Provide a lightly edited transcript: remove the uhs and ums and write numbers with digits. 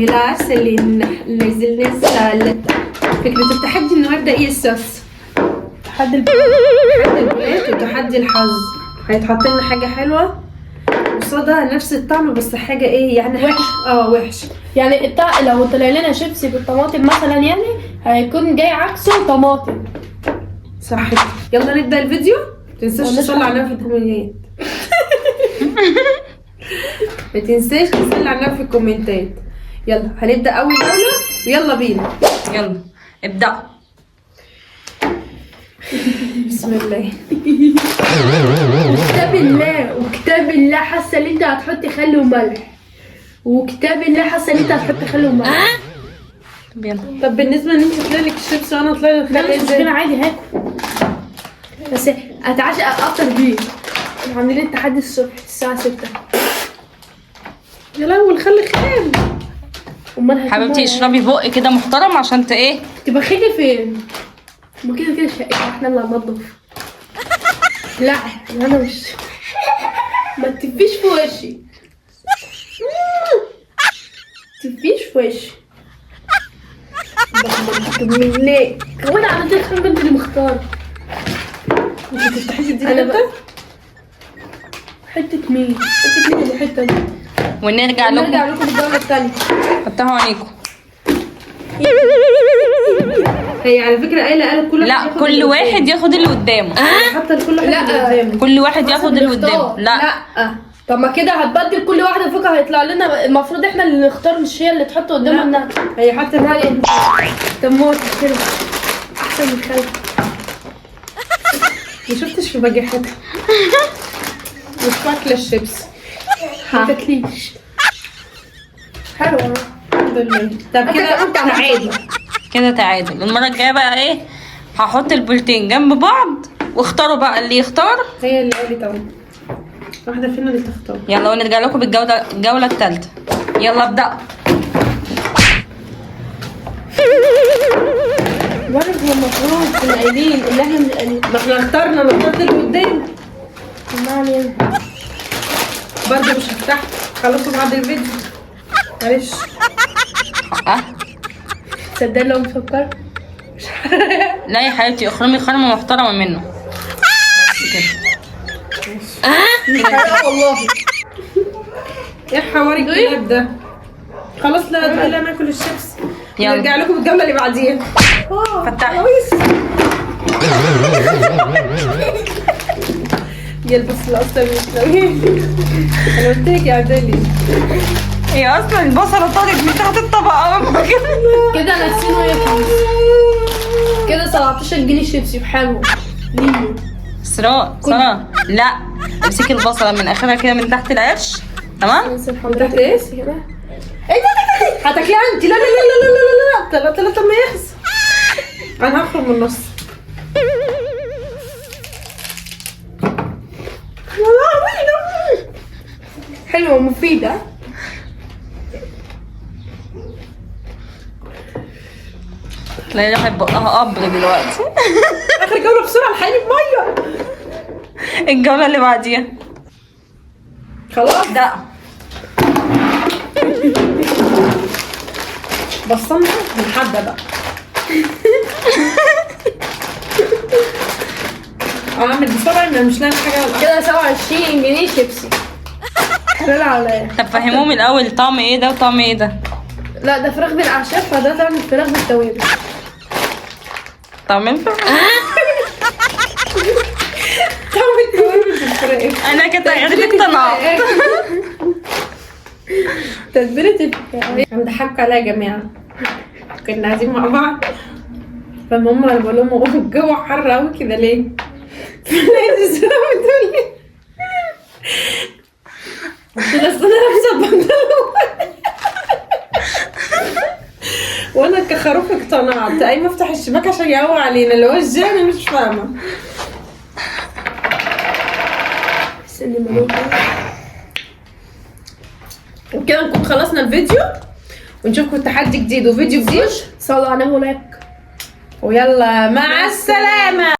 العسل نزل نزل. فكرة التحدي النهارده ايه الصوص؟ تحدي البنات وتحدي الحظ. هيتحط لنا حاجة حلوة قصادها نفس الطعم بس حاجة ايه يعني وحش. وحش. يعني لو طلع لنا شيبسي بالطماطم مثلا يعني هيكون جاي عكسه طماطم. صح. يلا نبدأ الفيديو. متنساش تصلي على النبي في الكومنتات. متنساش تصلي على النبي في الكومنتات. يلا هنبدأ أول جولة ويلا بينا. يلا ابدأ. بسم الله. وكتاب الله حاسه ان انت هتحطي خل وملح. وكتاب الله حاسه ان انت هتحطي خل وملح. يلا. طب بالنسبة ان انت طلع لك الشيبس وانا طلع لي لا الخل مش مشكلة عادي هاكل. بس اتعشى افطر بيه. عاملين التحدي الصبح الساعة 6. يا لهوي الخل خام. امال حبيبتي اشربي بق كده محترم عشان ايه. تبقى خدي فين؟ ما كده شقتنا احنا اللي هننضف. لا انا مش ما تفيش في وشي. تفيش في وشي. ليه؟ هو انا عملت لك انت اللي مختار. انت تفتحي دي انا انت؟ بقى حتة مين الحتة دي. ونرجع لكم. نرجع لكم الجولة الثانية. حطها عينيكم. هي على فكرة قالت كل لا كل واحد ياخد اللي قدامه. حتى لكل واحد لا. اللي قدامه. كل واحد ياخد اللي قدامه. لا لا طب ما كده هتبدل كل واحدة فوق هيطلع لنا. المفروض احنا اللي نختار مش هي اللي تحط قدامها انها. هي حتى رايك طب موت كده احسن من خالتي. ما شفتش في بجاحتها. مش واكلة الشيبس. ما تاكليش. حلوة. الحمد لله. طب كده تعادل. كده تعادل. المرة الجاية بقى ايه، هحط البولتين جنب بعض واختاروا بقى اللي يختار. هي اللي قالت اهو. واحدة فينا اللي تختار. يلا ونرجع لكم الجولة الثالثة. يلا ابدأ. برضه المفروض كنا قايلين ان احنا مش قايلين. ما احنا اخترنا نختار اللي قدام. ما علينا. برضه مش هفتح. خلصوا بعد الفيديو. معلش. تصدق لو مفكر. لا يا حبيبتي اخرمي خرمة محترمة منه. بس كده. والله. ايه حوار الكلاب ده؟ خلاص لا تقولي انا اكل الشيبس. يلا. نرجع لكم الجولة اللي بعديها. فتحي. يلبس الاصل مش ناوي. انا قلت لك يا عدلي. هي اصلا البصلة طارت من تحت الطبق كده ناسينه ياكل. كده 17 جنيه شيبسي بحاله. ليه؟ سراء لا امسكي البصلة من اخرها كده من تحت العرش. تمام. تحت ايه؟ ايه ده؟ هتاكليها انت؟ لا لا لا لا لا لا لا لا. ما يخسر. انا هخرج من النص. حلوة ومفيدة. تلاقي راح بقها قبر دلوقتي. اخر جولة بسرعة الحقيني بمية. الجولة اللي بعديها. خلاص ده بصلنا بنحدى بقى. اعمل بسرعة ان مش لاقي حاجة. كده 27 جنيه شيبسي. حلال عليا. طب فهموهم الاول طعم ايه ده وطعم ايه ده. لا ده فراخ بالاعشاب فده طعم الفراخ بالتوابل. طعم الفراخ. طعم التوابل بالفراخ. انا كده غير اقتنعت. تتبيلة انا ضحكوا عليا يا جماعة. كنا قاعدين مع بعض فماما انا بقول لهم هو الجو حر قوي كده ليه؟ فلقيت الزرار بتقول لي قلت لها اصل انا لابسه البنطلون. وانا كخروف اقتنعت قايمه افتح الشباك عشان يقوى علينا اللي هو ازاي انا مش فاهمه. بس اني ملوك. وبكده نكون خلصنا الفيديو ونشوفكم تحدي جديد وفيديو جديد. صلوا على هناك. ويلا مع السلامة.